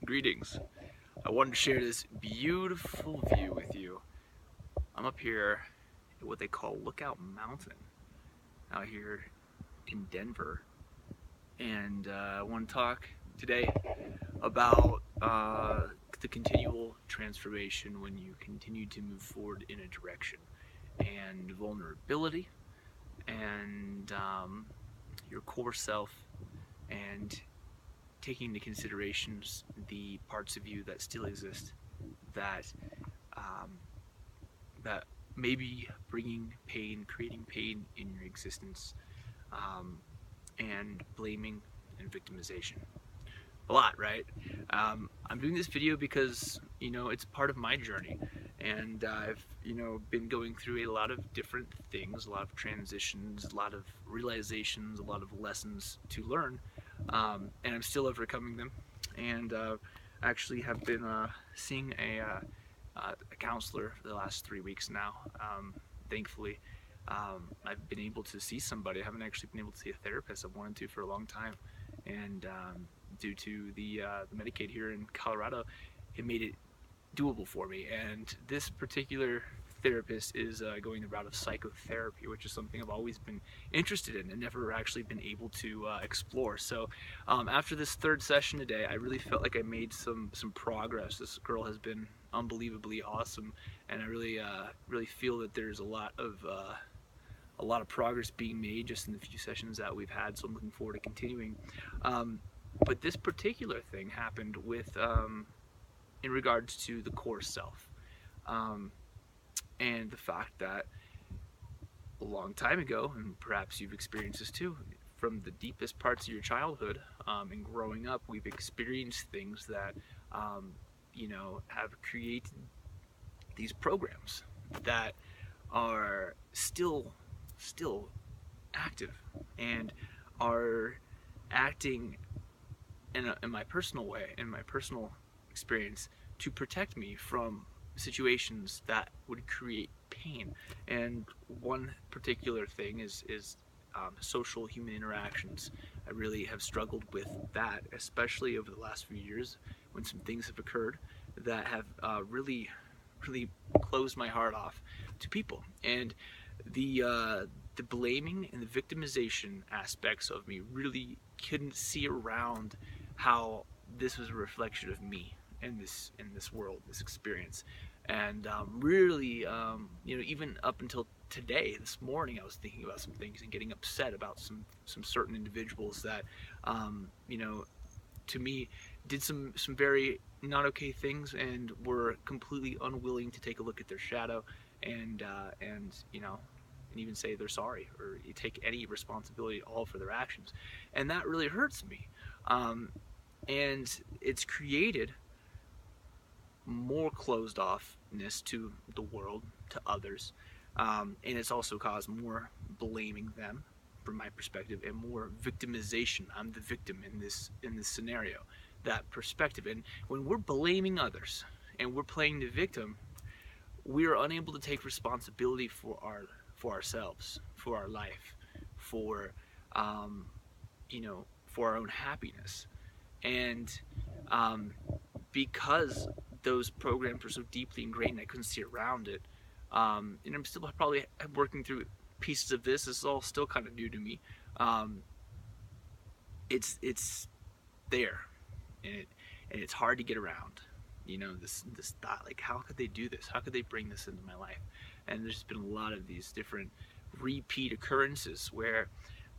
Greetings. I wanted to share this beautiful view with you. I'm up here at what they call Lookout Mountain out here in Denver, and I want to talk today about the continual transformation when you continue to move forward in a direction, and vulnerability, and your core self, and taking into considerations the parts of you that still exist that that may be bringing pain, creating pain in your existence, and blaming and victimization. A lot, right? I'm doing this video because it's part of my journey, and I've been going through a lot of different things, a lot of transitions, a lot of realizations, a lot of lessons to learn, and I'm still overcoming them. And actually have been seeing a counselor for the last 3 weeks now. Thankfully, I've been able to see somebody. I haven't actually been able to see a therapist. I've wanted to for a long time, and due to the Medicaid here in Colorado, it made it doable for me. And this particular therapist is going the route of psychotherapy, which is something I've always been interested in and never actually been able to explore. So after this third session today, I really felt like I made some progress. This girl has been unbelievably awesome, and I really feel that there's a lot of progress being made just in the few sessions that we've had. So I'm looking forward to continuing. But this particular thing happened with in regards to the core self, and the fact that a long time ago, and perhaps you've experienced this too, from the deepest parts of your childhood and growing up, we've experienced things that have created these programs that are still active and are acting in my personal way, in my personal experience, to protect me from situations that would create pain. And one particular thing is social human interactions. I really have struggled with that, especially over the last few years when some things have occurred that have really closed my heart off to people. And the blaming and the victimization aspects of me really couldn't see around how this was a reflection of me in this world, this experience. And really, even up until today, this morning, I was thinking about some things and getting upset about some certain individuals that, to me, did some very not okay things and were completely unwilling to take a look at their shadow and even say they're sorry or take any responsibility at all for their actions. And that really hurts me. And it's created more closed offness to the world, to others, and it's also caused more blaming them from my perspective and more victimization. I'm the victim in this scenario, that perspective. And when we're blaming others and we're playing the victim, we are unable to take responsibility for ourselves, for our life, for for our own happiness. And because those programs were so deeply ingrained, I couldn't see around it. And I'm still probably working through pieces of this. This is all still kind of new to me. It's there, and it's hard to get around. This thought, like, how could they do this? How could they bring this into my life? And there's been a lot of these different repeat occurrences where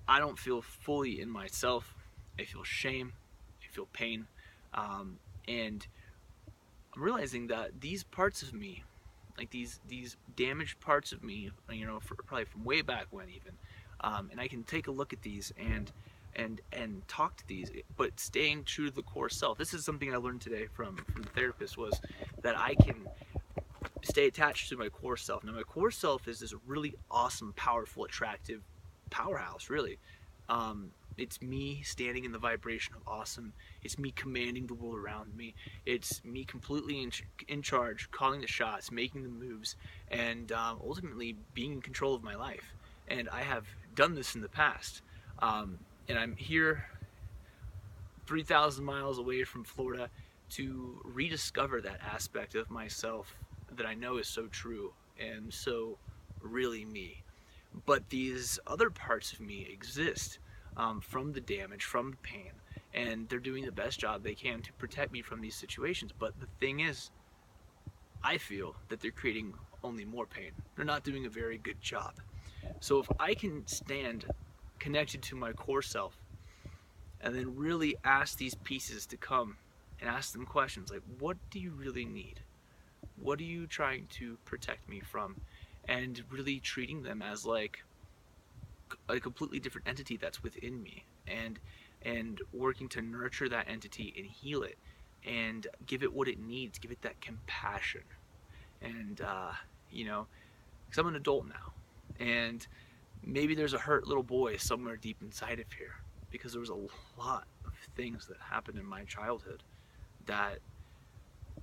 I don't feel fully in myself. I feel shame. I feel pain, and I'm realizing that these parts of me, like these damaged parts of me, probably from way back when even, and I can take a look at these and talk to these, but staying true to the core self. This is something I learned today from the therapist, was that I can stay attached to my core self. Now, my core self is this really awesome, powerful, attractive powerhouse, really. It's me standing in the vibration of awesome. It's me commanding the world around me. It's me completely in charge, calling the shots, making the moves, and ultimately being in control of my life. And I have done this in the past. And I'm here 3,000 miles away from Florida, to rediscover that aspect of myself that I know is so true and so really me. But these other parts of me exist, from the damage, from the pain, and they're doing the best job they can to protect me from these situations. But the thing is, I feel that they're creating only more pain. They're not doing a very good job. So if I can stand connected to my core self and then really ask these pieces to come and ask them questions like, what do you really need? What are you trying to protect me from? And really treating them as like a completely different entity that's within me, and working to nurture that entity and heal it and give it what it needs, give it that compassion. And because I'm an adult now, and maybe there's a hurt little boy somewhere deep inside of here, because there was a lot of things that happened in my childhood that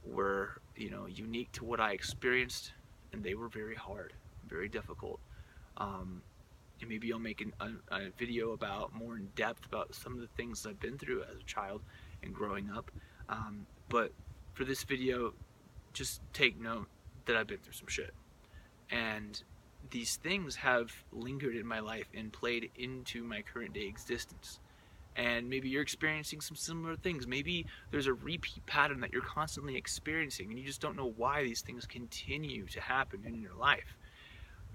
were, unique to what I experienced, and they were very hard, very difficult. And maybe I'll make a video about more in depth about some of the things I've been through as a child and growing up. But for this video, just take note that I've been through some shit. And these things have lingered in my life and played into my current day existence. And maybe you're experiencing some similar things. Maybe there's a repeat pattern that you're constantly experiencing and you just don't know why these things continue to happen in your life.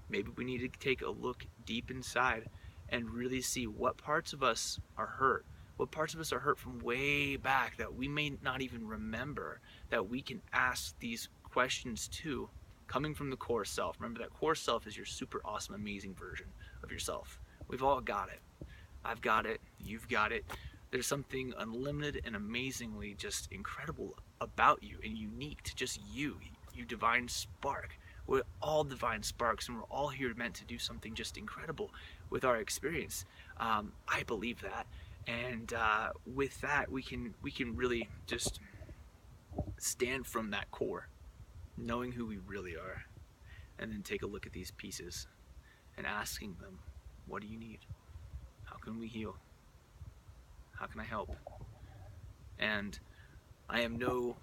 Maybe we need to take a look deep inside and really see what parts of us are hurt, what parts of us are hurt from way back that we may not even remember, that we can ask these questions to, coming from the core self. Remember that core self is your super awesome, amazing version of yourself. We've all got it. I've got it. You've got it. There's something unlimited and amazingly just incredible about you and unique to just you divine spark. We're all divine sparks, and we're all here meant to do something just incredible with our experience. I believe that, and with that, we can really just stand from that core, knowing who we really are, and then take a look at these pieces and asking them, what do you need? How can we heal? How can I help? And I am no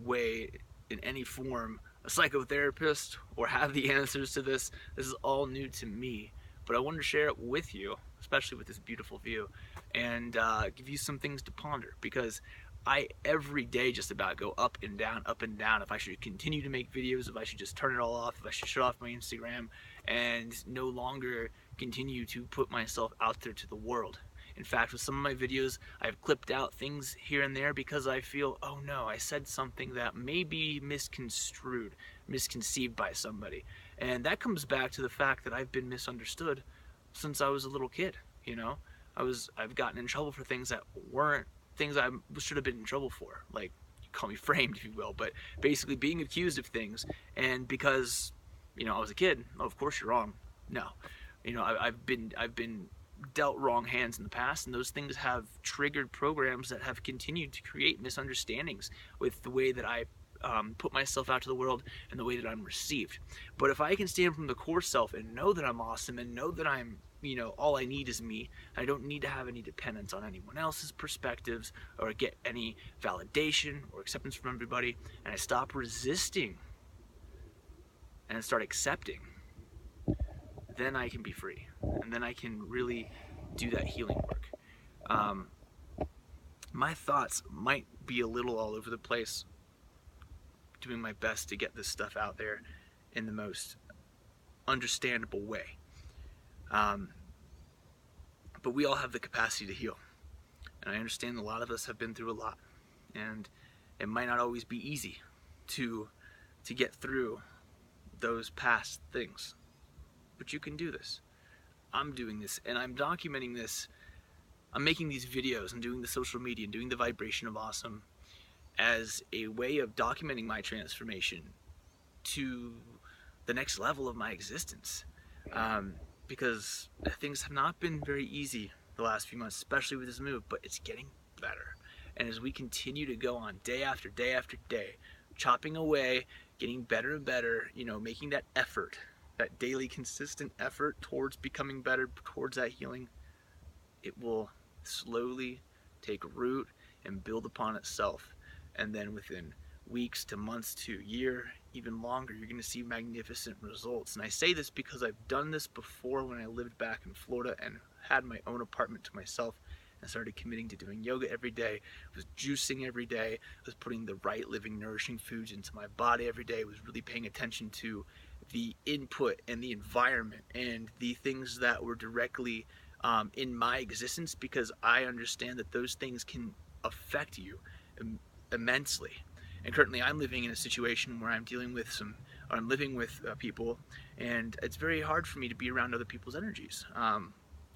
way in any form a psychotherapist or have the answers to this. This is all new to me, but I wanted to share it with you, especially with this beautiful view, and give you some things to ponder, because I every day just about go up and down, if I should continue to make videos, if I should just turn it all off, if I should shut off my Instagram and no longer continue to put myself out there to the world. In fact, with some of my videos, I've clipped out things here and there because I feel, oh no, I said something that may be misconstrued, misconceived by somebody. And that comes back to the fact that I've been misunderstood since I was a little kid, I've gotten in trouble for things that weren't things I should have been in trouble for. Like, you call me framed, if you will, but basically being accused of things. And because, I was a kid, oh, of course you're wrong. No. I've been dealt wrong hands in the past, and those things have triggered programs that have continued to create misunderstandings with the way that I put myself out to the world and the way that I'm received. But if I can stand from the core self and know that I'm awesome and know that I'm, all I need is me, I don't need to have any dependence on anyone else's perspectives or get any validation or acceptance from everybody, and I stop resisting and start accepting, then I can be free, and then I can really do that healing work. My thoughts might be a little all over the place, doing my best to get this stuff out there in the most understandable way. But we all have the capacity to heal, and I understand a lot of us have been through a lot, and it might not always be easy to get through those past things. But you can do this. I'm doing this, and I'm documenting this. I'm making these videos and doing the social media and doing the vibration of awesome as a way of documenting my transformation to the next level of my existence. Because things have not been very easy the last few months, especially with this move, but it's getting better. And as we continue to go on day after day after day, chopping away, getting better and better, making that effort, that daily consistent effort towards becoming better, towards that healing, it will slowly take root and build upon itself and then within weeks to months to a year, even longer, you're going to see magnificent results. And I say this because I've done this before when I lived back in Florida and had my own apartment to myself and started committing to doing yoga every day, was juicing every day, was putting the right living nourishing foods into my body every day, was really paying attention to the input and the environment and the things that were directly in my existence, because I understand that those things can affect you immensely. And currently I'm living in a situation where I'm dealing with I'm living with people, and it's very hard for me to be around other people's energies,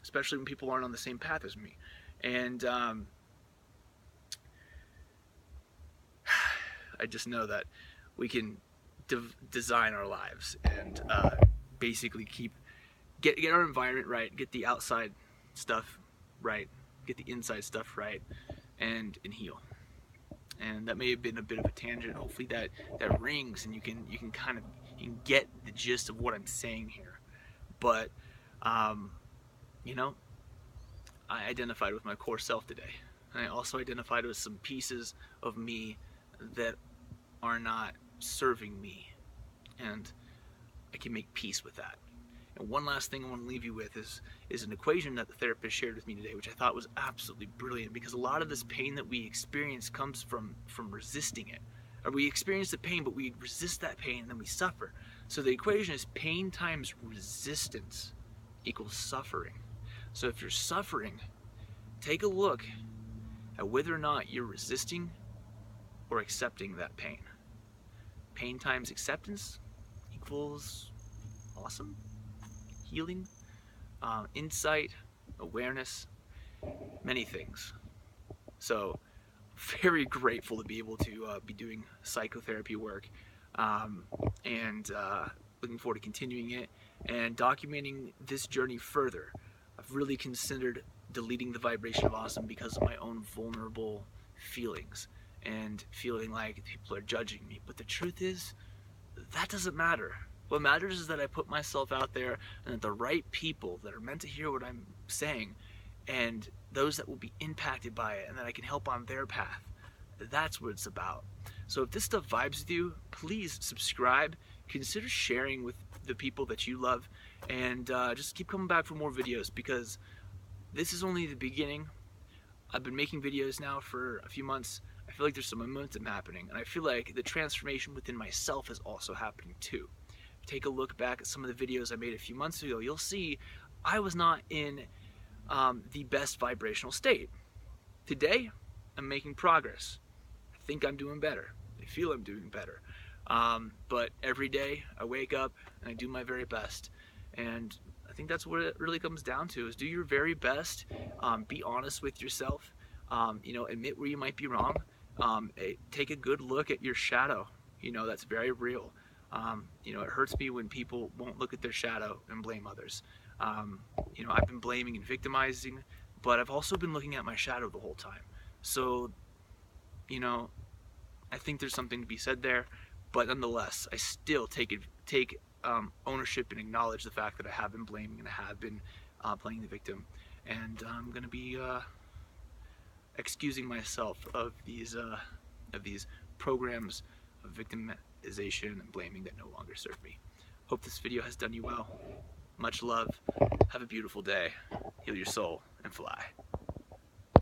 especially when people aren't on the same path as me. And I just know that we can design our lives and basically get our environment right, get the outside stuff right, get the inside stuff right, and heal. And that may have been a bit of a tangent. Hopefully that rings and you can get the gist of what I'm saying here. But you know, I identified with my core self today, and I also identified with some pieces of me that are not serving me, and I can make peace with that. And one last thing I want to leave you with is an equation that the therapist shared with me today, which I thought was absolutely brilliant, because a lot of this pain that we experience comes from resisting it. Or we experience the pain, but we resist that pain and then we suffer. So the equation is pain times resistance equals suffering. So if you're suffering, take a look at whether or not you're resisting or accepting that pain. Pain times acceptance equals awesome, healing, insight, awareness, many things. So very grateful to be able to be doing psychotherapy work, and looking forward to continuing it and documenting this journey further. I've really considered deleting the vibration of awesome because of my own vulnerable feelings and feeling like people are judging me. But the truth is, that doesn't matter. What matters is that I put myself out there, and that the right people that are meant to hear what I'm saying, and those that will be impacted by it, and that I can help on their path. That's what it's about. So if this stuff vibes with you, please subscribe. Consider sharing with the people that you love, and just keep coming back for more videos, because this is only the beginning. I've been making videos now for a few months. I feel like there's some momentum happening, and I feel like the transformation within myself is also happening too. Take a look back at some of the videos I made a few months ago. You'll see I was not in the best vibrational state. Today, I'm making progress. I think I'm doing better. I feel I'm doing better. But every day I wake up and I do my very best. And I think that's what it really comes down to, is do your very best. Be honest with yourself. Admit where you might be wrong. Take a good look at your shadow. That's very real. It hurts me when people won't look at their shadow and blame others. I've been blaming and victimizing, but I've also been looking at my shadow the whole time. So, I think there's something to be said there, but nonetheless, I still take ownership and acknowledge the fact that I have been blaming and I have been playing the victim, and I'm going to be excusing myself of these programs of victimization and blaming that no longer serve me. Hope this video has done you well. Much love. Have a beautiful day. Heal your soul and fly.